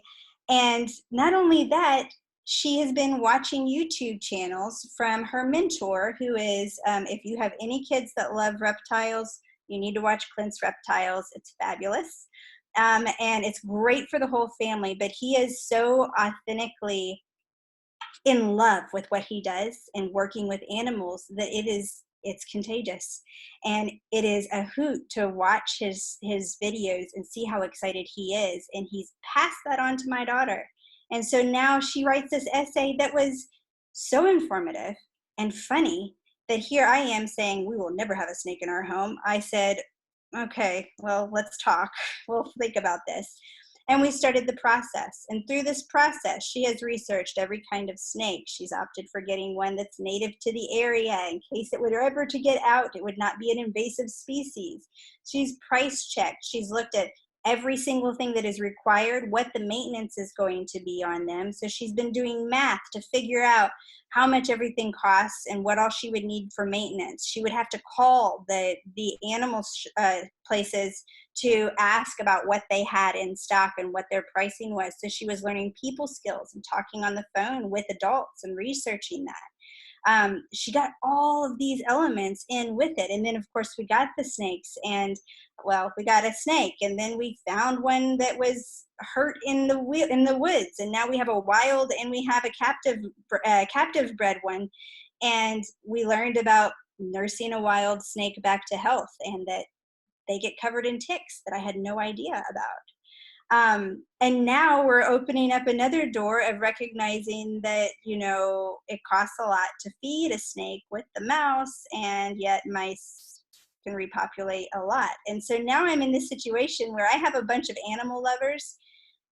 And not only that, she has been watching YouTube channels from her mentor, who is, if you have any kids that love reptiles, you need to watch Clint's Reptiles. It's fabulous. And it's great for the whole family, but he is so authentically in love with what he does and working with animals that it's contagious. And it is a hoot to watch his videos and see how excited he is. And he's passed that on to my daughter. And so now she writes this essay that was so informative and funny that here I am saying, we will never have a snake in our home. I said, okay, well, let's talk. We'll think about this. And we started the process. And through this process, she has researched every kind of snake. She's opted for getting one that's native to the area in case it were ever to get out, it would not be an invasive species. She's price checked. She's looked at every single thing that is required, what the maintenance is going to be on them. So she's been doing math to figure out how much everything costs and what all she would need for maintenance. She would have to call the animal places to ask about what they had in stock and what their pricing was. So she was learning people skills and talking on the phone with adults and researching that. She got all of these elements in with it. And then of course we got the snakes, and well, we got a snake, and then we found one that was hurt in the woods. And now we have a wild and we have a captive bred one. And we learned about nursing a wild snake back to health, and that they get covered in ticks that I had no idea about. And now we're opening up another door of recognizing that, you know, it costs a lot to feed a snake with the mouse, and yet mice can repopulate a lot. And so now I'm in this situation where I have a bunch of animal lovers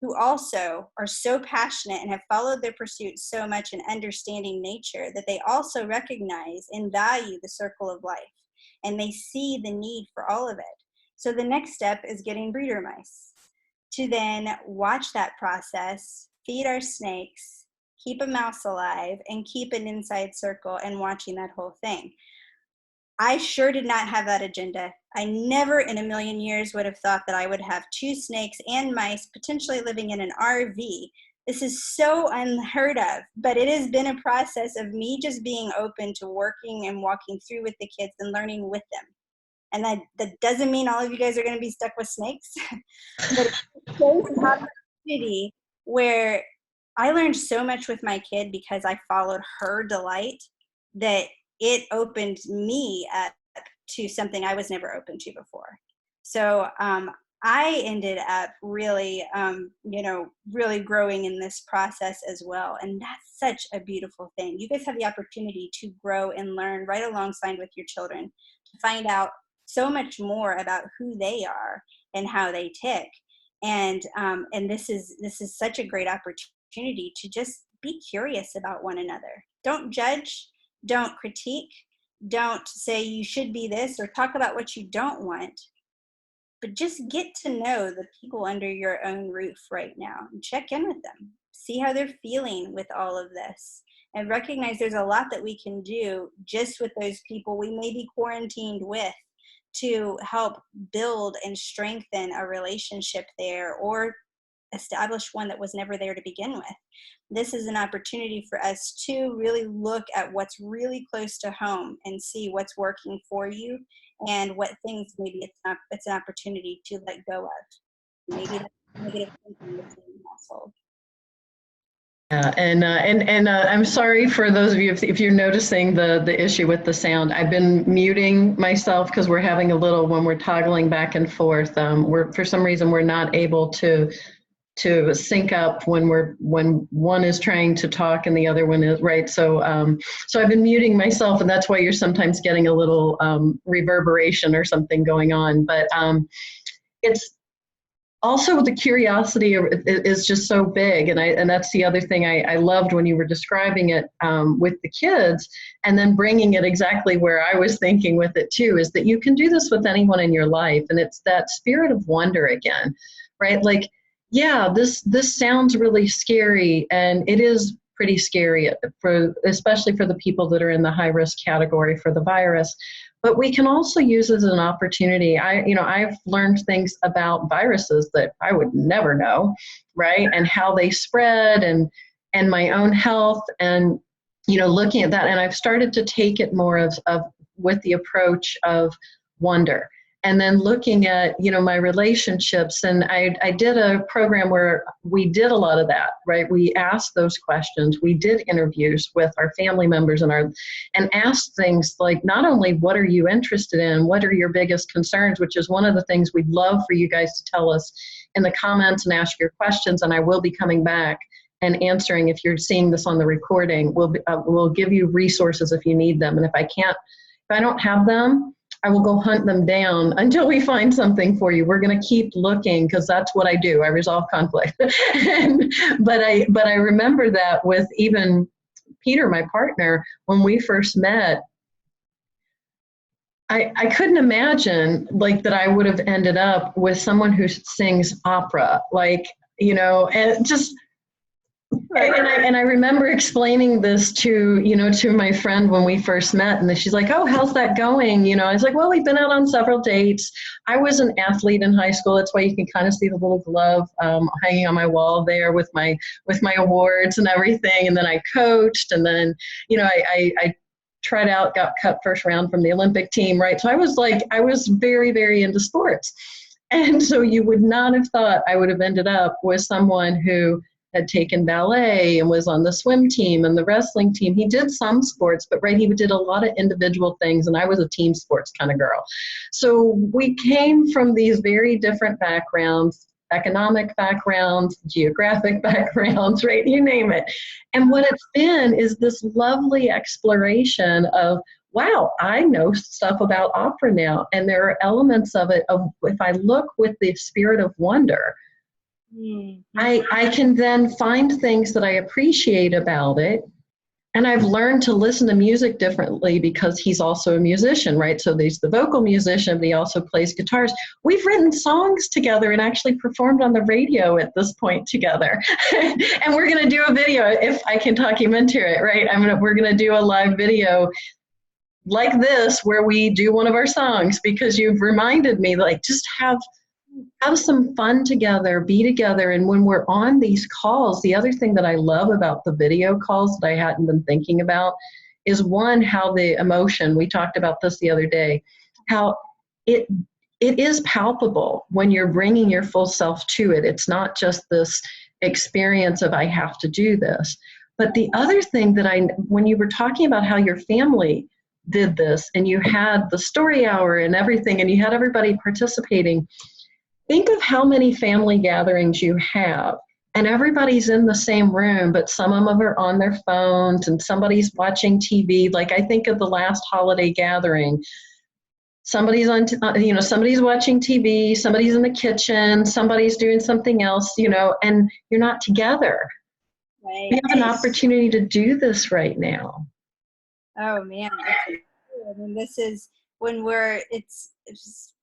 who also are so passionate and have followed their pursuits so much in understanding nature that they also recognize and value the circle of life, and they see the need for all of it. So the next step is getting breeder mice to then watch that process, feed our snakes, keep a mouse alive, and keep an inside circle and watching that whole thing. I sure did not have that agenda. I never in a million years would have thought that I would have 2 snakes and mice potentially living in an RV. This is so unheard of, but it has been a process of me just being open to working and walking through with the kids and learning with them. And that doesn't mean all of you guys are going to be stuck with snakes, but it's an opportunity where I learned so much with my kid because I followed her delight that it opened me up to something I was never open to before. So I ended up really, really growing in this process as well. And that's such a beautiful thing. You guys have the opportunity to grow and learn right alongside with your children, to find out so much more about who they are and how they tick. And this is such a great opportunity to just be curious about one another. Don't judge. Don't critique, don't say you should be this or talk about what you don't want, but just get to know the people under your own roof right now and check in with them. See how they're feeling with all of this, and recognize there's a lot that we can do just with those people we may be quarantined with to help build and strengthen a relationship there, or establish one that was never there to begin with. This is an opportunity for us to really look at what's really close to home and see what's working for you, and what things maybe it's an opportunity to let go of. Maybe that's negative thinking within the household. Yeah, and I'm sorry for those of you if you're noticing the issue with the sound. I've been muting myself because we're having a little, when we're toggling back and forth. For some reason we're not able to sync up when one is trying to talk and the other one is right. So I've been muting myself, and that's why you're sometimes getting a little reverberation or something going on. But it's also the curiosity is just so big, and that's the other thing I loved when you were describing it with the kids, and then bringing it exactly where I was thinking with it too, is that you can do this with anyone in your life, and it's that spirit of wonder again, right? Like, yeah, this sounds really scary, and it is pretty scary especially for the people that are in the high risk category for the virus. But we can also use it as an opportunity. I've learned things about viruses that I would never know, right? And how they spread, and my own health, and looking at that. And I've started to take it more of with the approach of wonder. And then looking at, my relationships. And I did a program where we did a lot of that, right? We asked those questions. We did interviews with our family members and asked things like, not only what are you interested in, what are your biggest concerns, which is one of the things we'd love for you guys to tell us in the comments and ask your questions. And I will be coming back and answering. If you're seeing this on the recording, we'll give you resources if you need them. And if I don't have them, I will go hunt them down until we find something for you. We're going to keep looking because that's what I do. I resolve conflict. But I remember that with even Peter, my partner, when we first met, I couldn't imagine like that I would have ended up with someone who sings opera, like, and just, and I remember explaining this to my friend when we first met, and then she's like, "Oh, how's that going?" I was like, "Well, we've been out on several dates. I was an athlete in high school. That's why you can kind of see the little glove hanging on my wall there with my awards and everything. And then I coached, and then I tried out, got cut first round from the Olympic team, right? So I was very, very into sports. And so you would not have thought I would have ended up with someone who had taken ballet and was on the swim team and the wrestling team. He did some sports, but he did a lot of individual things, and I was a team sports kind of girl. So we came from these very different backgrounds, economic backgrounds, geographic backgrounds, right? You name it. And what it's been is this lovely exploration of, wow, I know stuff about opera now. And there are elements of it, if I look with the spirit of wonder, I can then find things that I appreciate about it. And I've learned to listen to music differently because he's also a musician, right? So he's the vocal musician, but he also plays guitars. We've written songs together and actually performed on the radio at this point together. And we're going to do a video, if I can document it, right? We're going to do a live video like this where we do one of our songs, because you've reminded me, like, just have some fun together, be together. And when we're on these calls, the other thing that I love about the video calls that I hadn't been thinking about is, one, how the emotion, we talked about this the other day, how it is palpable when you're bringing your full self to it. It's not just this experience of I have to do this. But the other thing that when you were talking about how your family did this and you had the story hour and everything and you had everybody participating, think of how many family gatherings you have, and everybody's in the same room, but some of them are on their phones and somebody's watching TV. Like, I think of the last holiday gathering. Somebody's somebody's watching TV, somebody's in the kitchen, somebody's doing something else, and you're not together. Right. We have an opportunity to do this right now. Oh man, I mean, this is when it's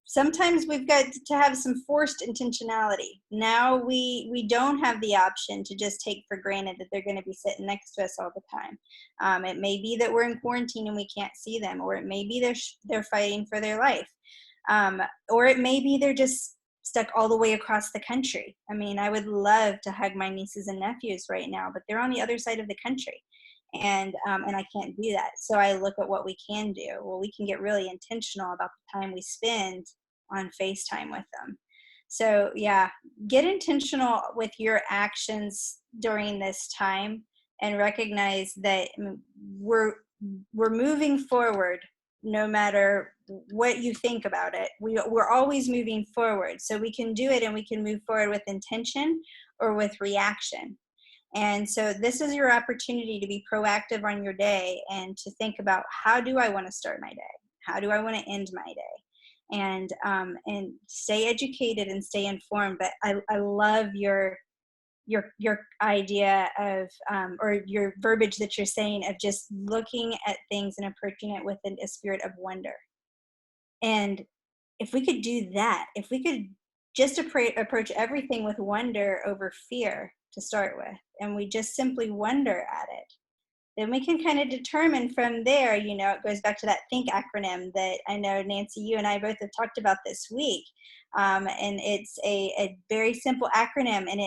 sometimes we've got to have some forced intentionality. Now we don't have the option to just take for granted that they're going to be sitting next to us all the time. It may be that we're in quarantine and we can't see them, or it may be they're fighting for their life, or it may be they're just stuck all the way across the country. I mean, I would love to hug my nieces and nephews right now, but they're on the other side of the country. And I can't do that. So I look at what we can do. Well, we can get really intentional about the time we spend on FaceTime with them. So yeah, get intentional with your actions during this time and recognize that we're moving forward no matter what you think about it. We're always moving forward. So we can do it, and we can move forward with intention or with reaction. And so this is your opportunity to be proactive on your day and to think about, how do I want to start my day? How do I want to end my day? And stay educated and stay informed. But I love your idea of, or your verbiage that you're saying of just looking at things and approaching it with a spirit of wonder. And if we could do that, if we could just approach everything with wonder over fear to start with, and we just simply wonder at it, then we can kind of determine from there, it goes back to that THINK acronym that I know, Nancy, you and I both have talked about this week. And it's a very simple acronym, and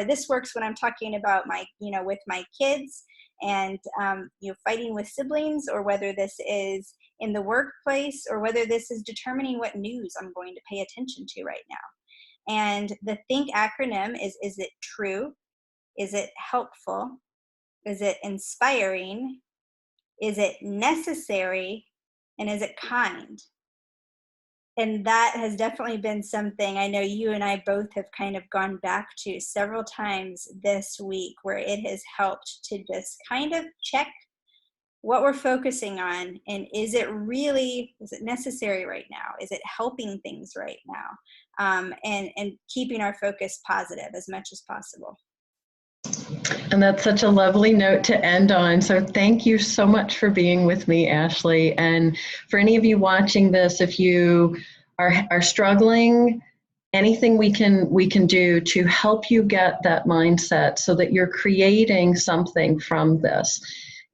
this works when I'm talking about with my kids and, fighting with siblings, or whether this is in the workplace, or whether this is determining what news I'm going to pay attention to right now. And the THINK acronym is it true? Is it helpful? Is it inspiring? Is it necessary? And is it kind? And that has definitely been something I know you and I both have kind of gone back to several times this week, where it has helped to just kind of check what we're focusing on, and is it necessary right now? Is it helping things right now? And keeping our focus positive as much as possible. And that's such a lovely note to end on. So thank you so much for being with me, Ashley. And for any of you watching this, if you are struggling, anything we can do to help you get that mindset so that you're creating something from this.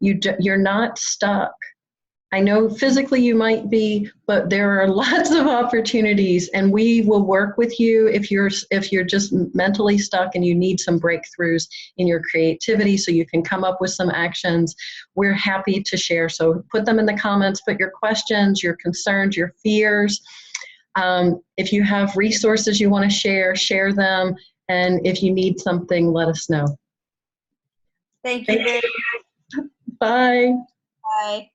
You're not stuck. I know physically you might be, but there are lots of opportunities, and we will work with you if you're just mentally stuck and you need some breakthroughs in your creativity so you can come up with some actions. We're happy to share. So put them in the comments, put your questions, your concerns, your fears. If you have resources you want to share them. And if you need something, let us know. Thank you very much. Bye. Bye.